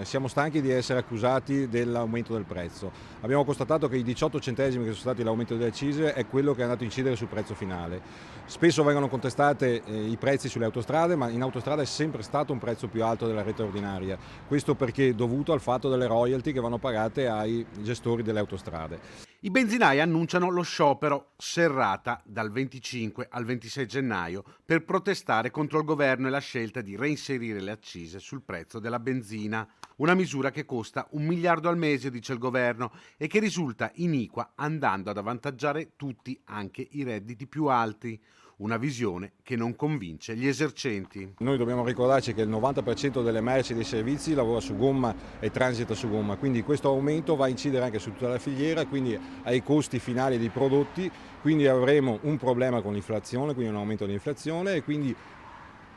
siamo stanchi di essere accusati dell'aumento del prezzo. Abbiamo constatato che i 18 centesimi che sono stati l'aumento delle accise è quello che è andato a incidere sul prezzo finale. Spesso vengono contestate i prezzi sulle autostrade, ma in autostrada è sempre stato un prezzo più alto della rete ordinaria. Questo perché è dovuto al fatto delle royalty che vanno pagate ai gestori delle autostrade. I benzinai annunciano lo sciopero serrata dal 25 al 26 gennaio per protestare contro il governo e la scelta di reinserire le accise sul prezzo della benzina. Una misura che costa 1 miliardo al mese, dice il governo, e che risulta iniqua andando ad avvantaggiare tutti, anche i redditi più alti. Una visione che non convince gli esercenti. Noi dobbiamo ricordarci che il 90% delle merci e dei servizi lavora su gomma e transita su gomma, quindi questo aumento va a incidere anche su tutta la filiera, quindi ai costi finali dei prodotti, quindi avremo un problema con l'inflazione, quindi un aumento dell'inflazione e quindi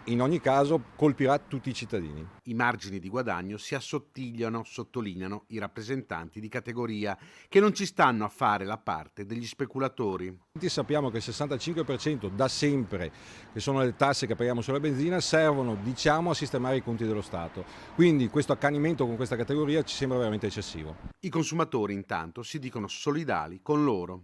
in ogni caso colpirà tutti i cittadini. I margini di guadagno si assottigliano, sottolineano i rappresentanti di categoria, che non ci stanno a fare la parte degli speculatori. Sappiamo che il 65% da sempre, che sono le tasse che paghiamo sulla benzina, servono a sistemare i conti dello Stato. Quindi questo accanimento con questa categoria ci sembra veramente eccessivo. I consumatori intanto si dicono solidali con loro.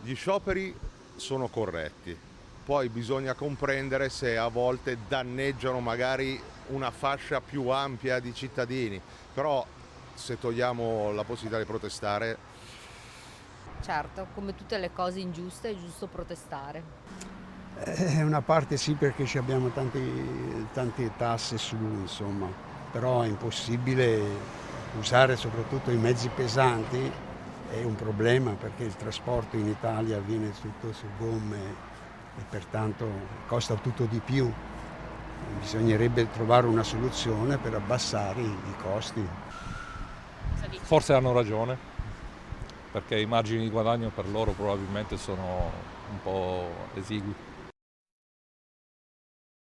Gli scioperi sono corretti, poi bisogna comprendere se a volte danneggiano magari una fascia più ampia di cittadini, però se togliamo la possibilità di protestare. Certo, come tutte le cose ingiuste è giusto protestare. Una parte sì, perché ci abbiamo tante tasse su, insomma, però è impossibile usare soprattutto i mezzi pesanti, è un problema perché il trasporto in Italia avviene tutto su gomme e pertanto costa tutto di più. Bisognerebbe trovare una soluzione per abbassare i costi. Forse hanno ragione, perché i margini di guadagno per loro probabilmente sono un po' esigui.